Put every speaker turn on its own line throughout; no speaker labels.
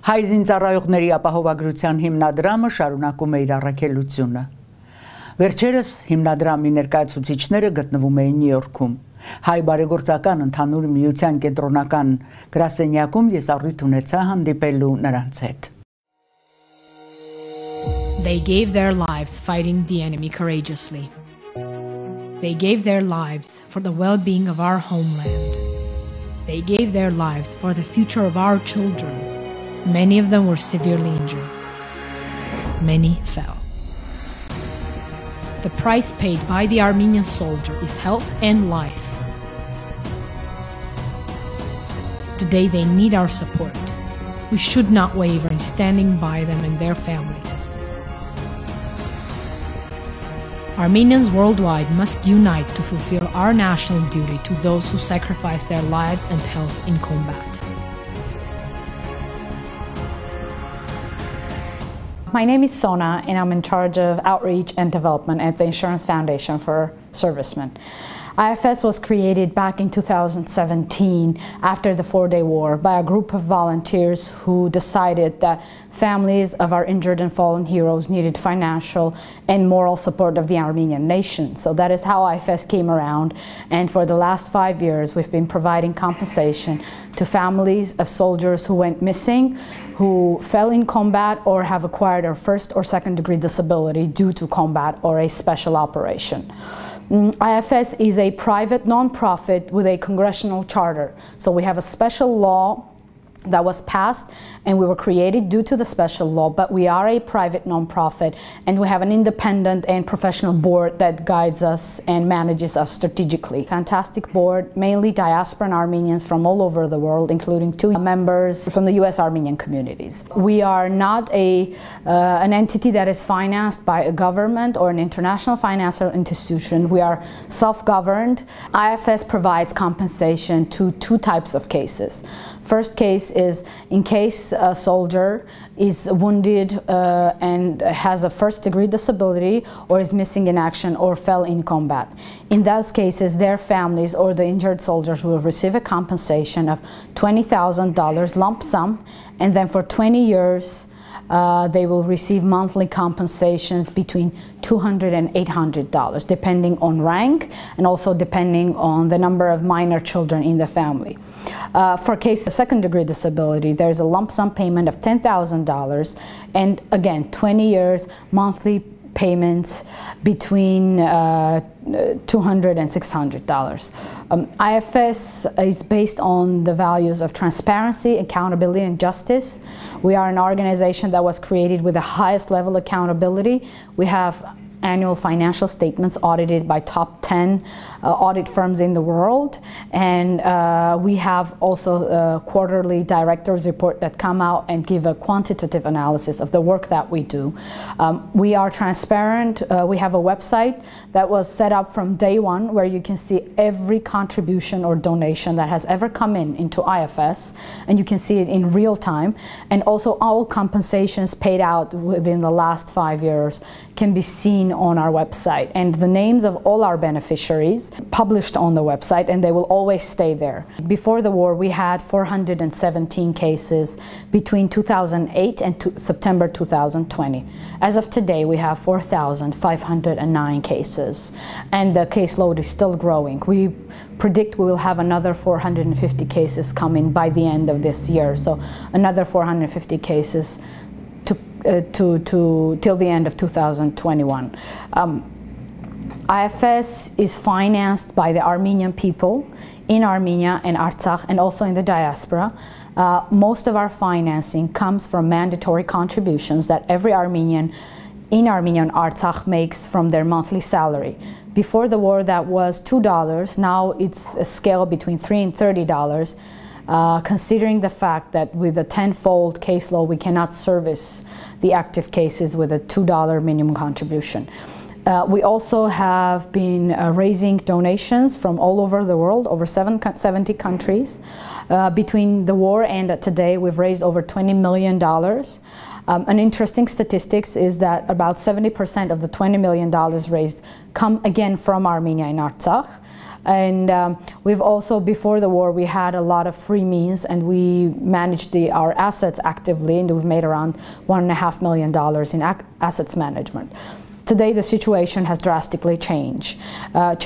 Հայ զինծառայողների ապահովագրության հիմնադրամը շարունակում է իր առաքելությունը։ Վերջերս հիմնադրամի ներկայացուցիչները գտնվում էին Նյու Յորքում։ Հայ բարեգործական ընդհանուր միության կենտրոնական գրասենյակում ես առիթ ունեցա հանդիպելու նրանց հետ։
They gave their lives fighting the enemy courageously. They gave their lives for the well-being of our homeland. They gave their lives for the future of our children. Many of them were severely injured. Many fell. The price paid by the Armenian soldier is health and life. Today they need our support. We should not waver in standing by them and their families. Armenians worldwide must unite to fulfill our national duty to those who sacrifice their lives and health in combat.
My name is Sona, and I'm in charge of outreach and development at the Insurance Foundation for Servicemen. IFS was created back in 2017 after the four-day war by a group of volunteers who decided that families of our injured and fallen heroes needed financial and moral support of the Armenian nation. So that is how IFS came around, and for the last 5 years we've been providing compensation to families of soldiers who went missing, who fell in combat, or have acquired a first or second degree disability due to combat or a special operation. IFS is a private nonprofit with a congressional charter. So we have a special law that was passed, and we were created due to the special law, but we are a private nonprofit, and we have an independent and professional board that guides us and manages us strategically. Fantastic board, mainly diasporan Armenians from all over the world, including 2 members from the US Armenian communities. We are not an entity that is financed by a government or an international financial institution. We are self-governed. IFS provides compensation to 2 types of cases. First case is in case a soldier is wounded and has a first-degree disability, or is missing in action, or fell in combat. In those cases, their families or the injured soldiers will receive a compensation of $20,000 lump sum, and then for 20 years they will receive monthly compensations between $200 and $800, depending on rank and also depending on the number of minor children in the family. For case of second-degree disability, there's a lump sum payment of $10,000, and again, 20 years monthly payments between $200 and $600. IFS is based on the values of transparency, accountability, and justice. We are an organization that was created with the highest level of accountability. We have annual financial statements audited by top 10 audit firms in the world, and we have also a quarterly director's report that come out and give a quantitative analysis of the work that we do. We are transparent. We have a website that was set up from day one, where you can see every contribution or donation that has ever come into IFS, and you can see it in real time, and also all compensations paid out within the last 5 years can be seen on our website, and the names of all our beneficiaries published on the website, and they will always stay there. Before the war, we had 417 cases between 2008 and September 2020. As of today, we have 4,509 cases, and the caseload is still growing. We predict we will have another 450 cases coming by the end of this year, so another 450 cases till the end of 2021. IFS is financed by the Armenian people in Armenia and Artsakh, and also in the diaspora. Most of our financing comes from mandatory contributions that every Armenian in Armenia and Artsakh makes from their monthly salary. Before the war, that was $2. Now it's a scale between $3 and $30. Considering the fact that with a 10-fold caseload, we cannot service the active cases with a $2 minimum contribution. We also have been raising donations from all over the world, over 70 countries. Between the war and today, we've raised over $20 million. An interesting statistics is that about 70% of the $20 million raised come again from Armenia and Artsakh. And we've also, before the war, we had a lot of free means, and we managed our assets actively, and we've made around $1.5 million in assets management. Today, the situation has drastically changed. With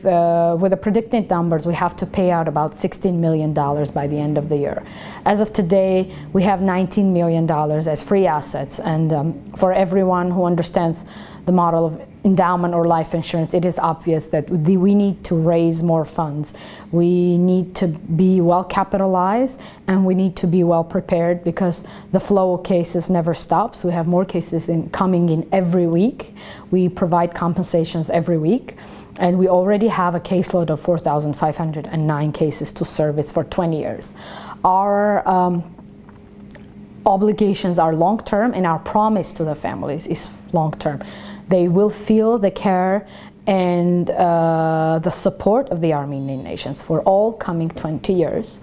the predicted numbers, we have to pay out about $16 million by the end of the year. As of today, we have $19 million as free assets, and for everyone who understands the model of endowment or life insurance, it is obvious that we need to raise more funds. We need to be well capitalized, and we need to be well prepared, because the flow of cases never stops. We have more cases coming in every week. We provide compensations every week, and we already have a caseload of 4,509 cases to service for 20 years. Our obligations are long-term, and our promise to the families is long-term. They will feel the care and the support of the Armenian nations for all coming 20 years.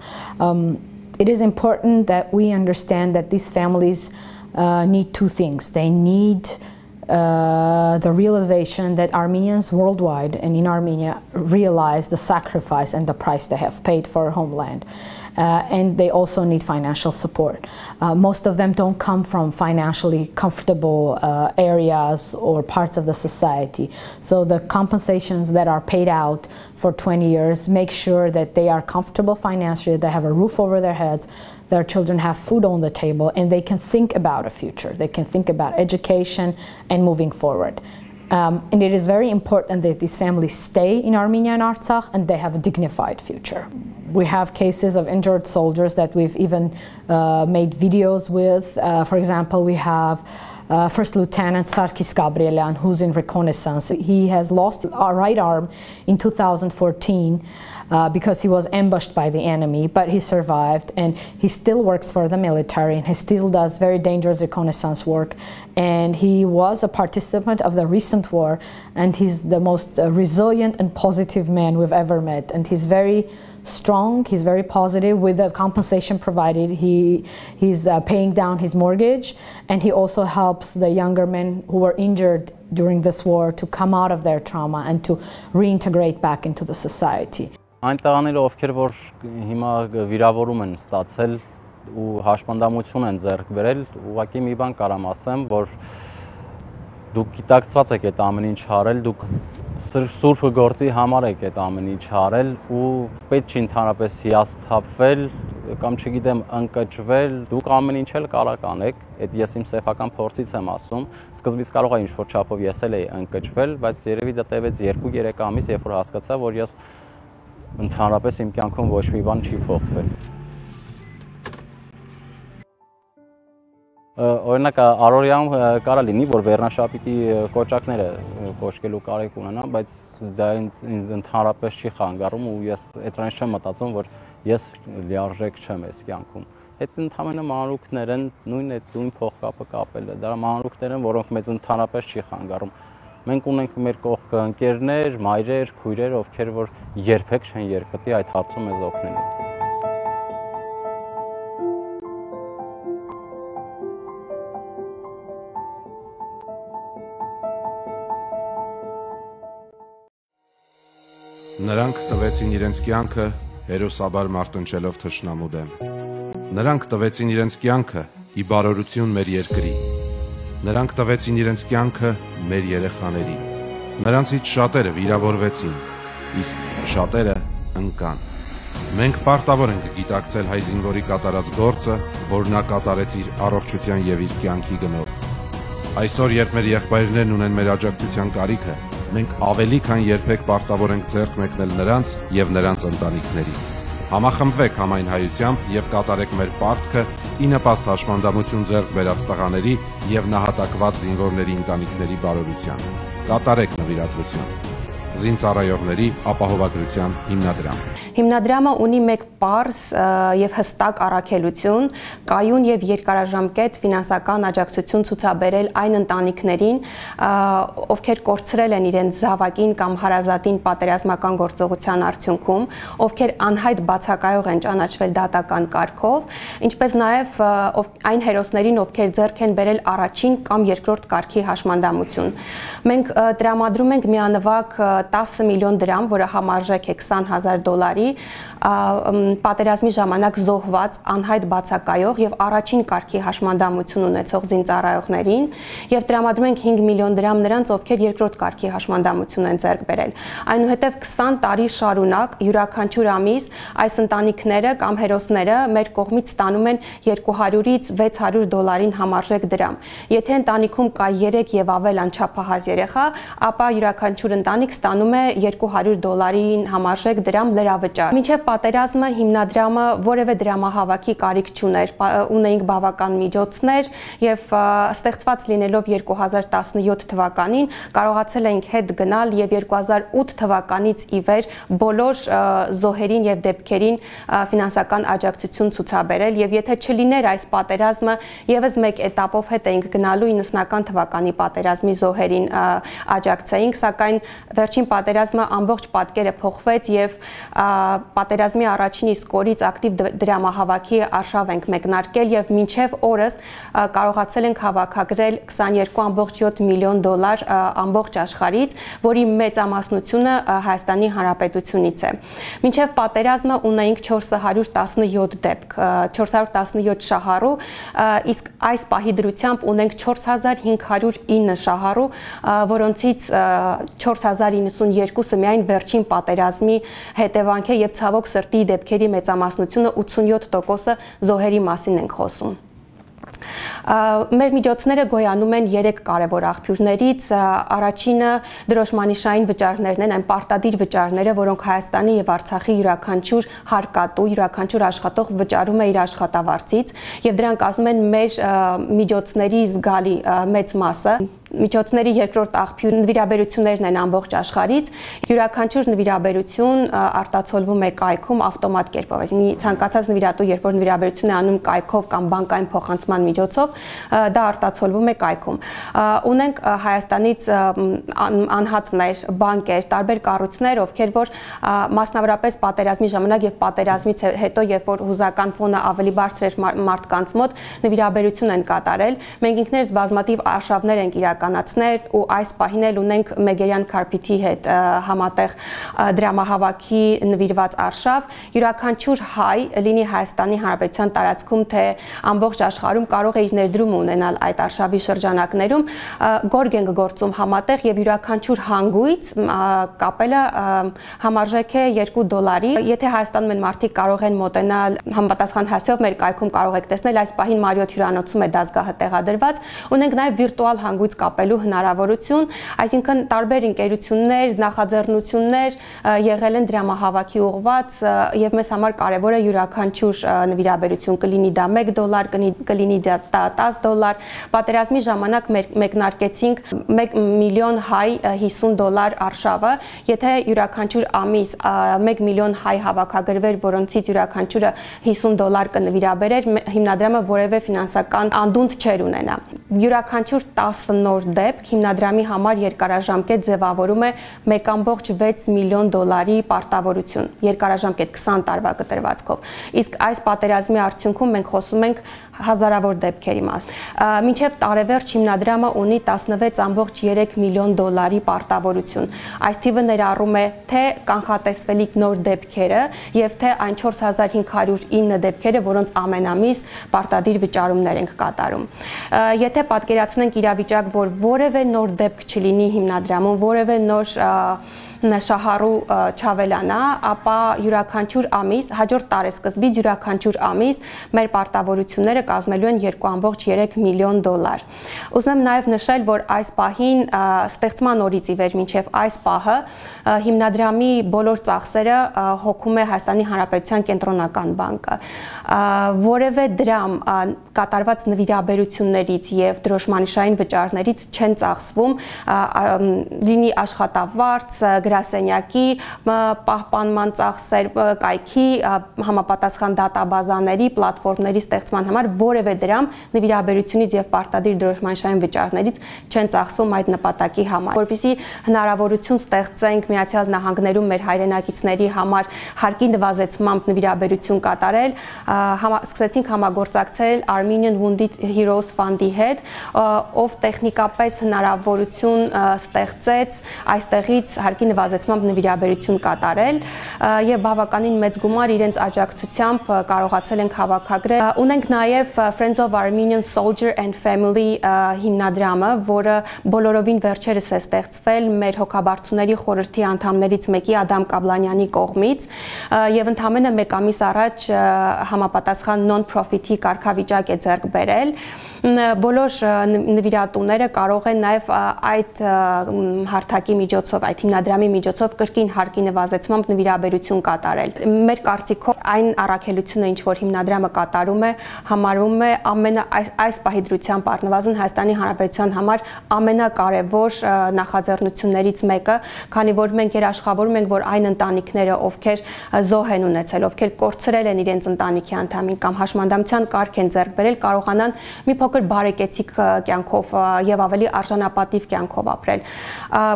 It is important that we understand that these families need two things. They need the realization that Armenians worldwide and in Armenia realize the sacrifice and the price they have paid for our homeland. And they also need financial support. Most of them don't come from financially comfortable areas or parts of the society. So the compensations that are paid out for 20 years make sure that they are comfortable financially, they have a roof over their heads, their children have food on the table, and they can think about a future. They can think about education and moving forward. And it is very important that these families stay in Armenia and Artsakh, and they have a dignified future. We have cases of injured soldiers that we've even made videos with. For example, we have First Lieutenant Sarkis Gabrielian, who's in reconnaissance. He has lost our right arm in 2014 because he was ambushed by the enemy, but he survived, and he still works for the military, and he still does very dangerous reconnaissance work. And he was a participant of the recent war, and he's the most resilient and positive man we've ever met. And he's very strong, he's very positive. With the compensation provided, he's paying down his mortgage, and he also helps the younger men who were injured during this war to come out of their trauma and to reintegrate back into the society.
Այն տղաները, ովքեր որ հիմա վիրավորում են ստացել ու հաշմանդամություն են ձեռք բերել, ուղղակի մի բան կարամ ասեմ, որ դուք գիտակցված եք այդ ամեն ինչ արել, դուք սուրբ գործի համար եք այդ ամեն ինչ արել ու պետք չի ընդհանրապես հիասթափվել կամ չգիտեմ ընկճվել, դուք ամեն ինչ էլ կարող կանեք, այդ ես իմ սեփական փորձից եմ ասում, սկզբից կարող է ինչ-որ չափով ես էլ էի ընկճվել, բայց երևի դա տևեց 2-3 ամիս, երբ որ հասկացա, որ ես ընդհանրապես իմ կյանքում ոչ մի բան չի փոխվել։ Օրինակ առօրյայում կարա լինի, որ վերնաշապիկի կոճակները կոչկելու կարիք ունենամ, բայց դա ինձ ընդհանրապես չի խանգարում ու ես այդրանից չեմ մտածում, որ ես լիարժեք չեմ այս կյանքում։ Այդ ընդհանրապես մանրուքներ են, նույն այդ նույն փողկապը կապելը, դա մանրուքներ են, որոնք մեզ ընդհանրապես չի խանգարում։ Մենք ունենք մեր կողքը ընկերներ, մայրեր, քույրեր, ովքեր որ երբեք չեն երկպտի այդ հարցում մեզ օգնելու։
Նրանք տվեցին իրենց կյանքը հերոսաբար մարտնչելով թշնամու դեմ։ Նրանք տվեցին իրենց կյանքը ի բարօրություն մեր երկրի։ Նրանք տվեցին իրենց կյանքը մեր երեխաներին։ Նրանցից շատերը վիրավորվեցին, իսկ շատերը ընկան։ Մենք պարտավոր ենք գիտակցել հայ զինվորի կատարած գործը, որ նա կատարեց իր առողջության եւ իր կյանքի գնով։ Այսօր, երբ մեր եղբայրներն ունեն մեր աջակցության կարիքը, մենք ավելի քան երբեք պարտավոր ենք ձեռք մեկնել նրանց եւ նրանց ընտանիքներին։ Համախմբվեք համայն հայությամբ եւ կատարեք մեր պարտքը ի նպաստ հաշմանդամություն ձեռք բերած տղաների եւ նահատակված զինվորների ընտանիքների բարօրության։ Կատարեք նվիրատվություն։ Զինծառայողների ապահովագրության հիմնադրամ։
Հիմնադրամը ունի մեկ պարզ եւ հստակ առաքելություն, կայուն եւ երկարաժամկետ ֆինանսական աջակցություն ցուցաբերել այն ընտանիքներին, ովքեր կորցրել են իրենց զավակին կամ հարազատին պատերազմական գործողության արդյունքում, ովքեր անհայտ բացակայող են ճանաչվել դատական կարգով, ինչպես նաեւ այն հերոսներին, ովքեր ձեռք են բերել առաջին կամ երկրորդ կարգի հաշմանդամություն։ Մենք տրամադրում ենք միանվագ 10 միլիոն դրամ, որը համարժեք է $20,000, պատերազմի ժամանակ զոհված, անհայտ բացակայող եւ առաջին կարգի հաշմանդամություն ունեցող զինծառայողներին եւ տրամադրում ենք 5 միլիոն դրամ նրանց, ովքեր երկրորդ կարգի հաշմանդամություն են ձեռք բերել։ Այնուհետեւ 20 տարի շարունակ յուրաքանչյուր ամիս այս ընտանիքները կամ հերոսները մեր կողմից ստանում են $200-ից $600 համարժեք դրամ։ Եթե ընտանիքում կա 3 եւ ավել անչափահաս երեխա, ապա յուրաքանչյուր ընտանիք ստանում է $200-ին համարժեք դրամ լրավճար։ Մինչև պատերազմը հիմնադրամը որևէ դրամահավաքի կարիք չուներ, ունեինք բավական միջոցներ եւ ստեղծված լինելով 2017 թվականին կարողացել էինք հետ գնալ եւ 2008 թվականից ի վեր բոլոր զոհերին եւ դեպքերին ֆինանսական աջակցություն ցուցաբերել եւ եթե չլիներ այս պատերազմը եւս մեկ этаպով հետ էինք գնալու 90-ական թվականի պատերազմի զոհերին աջակցեինք, սակայն վերջին պատերազմը ամբողջ պատկերը փոխվեց եւ պատերազմի առաջին իսկ օրից ակտիվ դրամահավաքի արշավ ենք մեկնարկել եւ մինչեւ օրս կարողացել ենք հավաքագրել $22.7 միլիոն ամբողջ աշխարհից, որի մեծամասնությունը Հայաստանի Հանրապետությունից է։ Մինչեւ պատերազմը ունեինք 417 դեպք, 417 շահառու, իսկ այս պահի դրությամբ ունենք 4509 շահառու, որոնցից 4092-ը միայն վերջին պատերազմի հետևանք է եւ ցավոք սրտի դեպքերի մեծամասնությունը 87%-ը զոհերի մասին ենք խոսում։ Մեր միջոցները գոյանում են 3 կարևոր աղբյուրներից, առաջինը դրոշմանիշային վճարներն են, այն պարտադիր վճարները, որոնք Հայաստանի եւ Արցախի յուրաքանչյուր հարկատու, յուրաքանչյուր աշխատող վճարում է իր աշխատավարձից եւ դրանք կազմում են մեր միջոցների զգալի մեծ մասը։ Միջոցների երկրորդ աղբյուրը նվիրաբերություններն են ամբողջ աշխարհից, յուրաքանչյուր նվիրաբերություն արտացոլվում է կայքում ավտոմատ կերպով, այսինքն ցանկացած նվիրատու, երբ որ նվիրաբերություն է անում կայքով կամ բանկային փոխանցման միջոցով, դա արտացոլվում է կայքում։ Ունենք Հայաստանից անհատներ, բանկեր, տարբեր կառույցներ, ովքեր որ մասնավորապես պատերազմի ժամանակ եւ պատերազմից հետո, երբ որ հուզական ֆոնը ավելի բարձր էր մարդկանց մոտ, նվիրաբերություն են կատարել։ Մենք ինքներս բազմաթիվ արշավներ ենք իրականացնել ու այս պահին էլ ունենք Մեգերյան Քարփիթի հետ համատեղ դրամահավաքի նվիրված արշավ։ Յուրաքանչյուր հայ, լինի Հայաստանի Հանրապետության տարածքում, թե ամբողջ աշխարհում կարող է իր ներդրումը ունենալ այդ արշավի շրջանակներում, գորգ ենք գործում համատեղ եւ յուրաքանչյուր հանգույց կապելը համարժեք է $2։ Եթե Հայաստանում են մարդիկ կարող են մոտենալ համապատասխան հասցեով մեր կայքում կարող եք տեսնել, այս պահին Մարիոթ հյուրանոցում է դասգահը տեղադրված, ունենք նաեւ վիրտուալ հանգույց կապելու հնարավորություն, այսինքն տարբեր ընկերություններ, նախաձեռնություններ եղել են դրամահավաքի ուղղված եւ մեզ համար կարեւոր է յուրաքանչյուր նվիրաբերություն, կլինի դա $1, կլինի դա $10։ Պատերազմի ժամանակ մեկնարկեցինք 1 միլիոն հայ $50 արշավը, եթե յուրաքանչյուր ամիս 1 միլիոն հայ հավաքագրվեր, որոնցից յուրաքանչյուրը $50 կնվիրաբերեր, հիմնադրամը որևէ ֆինանսական անդունդ չէր ունենա։ Յուրաքանչյուր 10 նոր դեպք հիմնադրամի համար երկարաժամկետ ձևավորում է $1.6 միլիոն պարտավորություն, երկարաժամկետ 20 տարվա կտրվածքով։ Իսկ այս պատերազմի արդյունքում մենք խոսում ենք հազարավոր դեպքերի մասին։ Մինչև տարեվերջ հիմնադրամը ունի $16.3 միլիոն պարտավորություն։ Այս թիվը ներառում է թե կանխատեսվելիք նոր դեպքերը եւ թե այն 4509 դեպքերը, որոնց ամենամիս պարտադիր վճարումներ ենք կատարում։ Եթե պատկերացնենք իրավիճակ, որ որևէ նոր դեպք չլինի հիմնադրամում, որևէ նոր շահառու չավելանա, ապա յուրաքանչյուր ամիս, հաջորդ տարեսկզբից յուրաքանչյուր ամիս մեր պարտավորությունները կազմելու են $2.3 միլիոն։ Ուզում եմ նաև նշել, որ այս պահին ստեղծման օրից ի վեր մինչև այս պահը հիմնադրամի բոլոր ծախսերը հոգում է Հայաստանի Հանրապետության կենտրոնական բանկը։ Որևէ դրամ կատարված նվիրաբերություններից եւ դրոշմանիշային վճարներից չեն ծախսվում, լինի աշխատավարձ, գրասենյակի պահպանման ծախսեր, կայքի համապատասխան դատաբազաների, պլատֆորմների ստեղծման համար որևէ դրամ նվիրաբերությունից եւ պարտադիր դրոշմանիշային վճարներից չեն ծախսվում այդ նպատակի համար։ Որպեսզի հնարավորություն ստեղծենք Միացյալ Նահանգներում մեր հայրենակիցների համար հարկի նվազեցմամբ նվիրաբերություն կատարել, սկսեցինք համագործակցել Armenian Wounded Heroes Fund-ի հետ, ով տեխնիկապես հնարավորություն ստեղծեց այստեղից հարկի նվազեցմամբ նվիրաբերություն կատարել եւ բավականին մեծ գումար իրենց աջակցությամբ կարողացել ենք հավաքագրել։ Ունենք նաեւ Friends of Armenian Soldier and Family հիմնադրամը, որը բոլորովին վերջերս է ստեղծվել մեր հոգաբարձուների խորհրդի անդամներից մեկի Ադամ Կաբլանյանի կողմից եւ ընդամենը 1 ամիս առաջ համապատասխան non-profit-ի կարգավիճակ է ձեռք բերել։ Բոլոր նվիրատուները կարող են նաև այդ հարթակի միջոցով, այդ հիմնադրամի միջոցով կրկին հարկի նվազեցմամբ նվիրաբերություն կատարել։ Մեր կարծիքով այն առաքելությունը, ինչ որ հիմնադրամը կատարում է, համարվում է այս պահի դրությամբ առնվազն Հայաստանի Հանրապետության համար ամենակարևոր նախաձեռնություններից մեկը, քանի որ մենք երաշխավորում ենք, որ այն ընտանիքները, ովքեր զոհ են ունեցել, ովքեր կորցրել են իրենց ընտանիքի անդամին կամ հաշմանդամության կարգ են ձեռք բերել, կարողանան մի փոքր բարեկեցիկ կյանքով եւ ավելի արժանապատիվ կյանքով ապրել,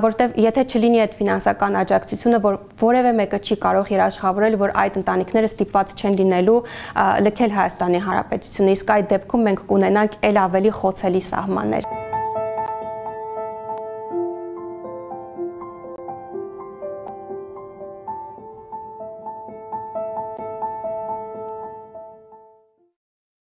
որովհետեւ եթե չլինի այդ ֆինանսական աջակցությունը, որ որևէ մեկը չի կարող երաշխավորել, որ այդ ընտանիքները ստիպված չեն լինելու լքել Հայաստանի Հանրապետությունը, իսկ այդ դեպքում մենք կունենանք ել ավելի խոցելի սահմաններ։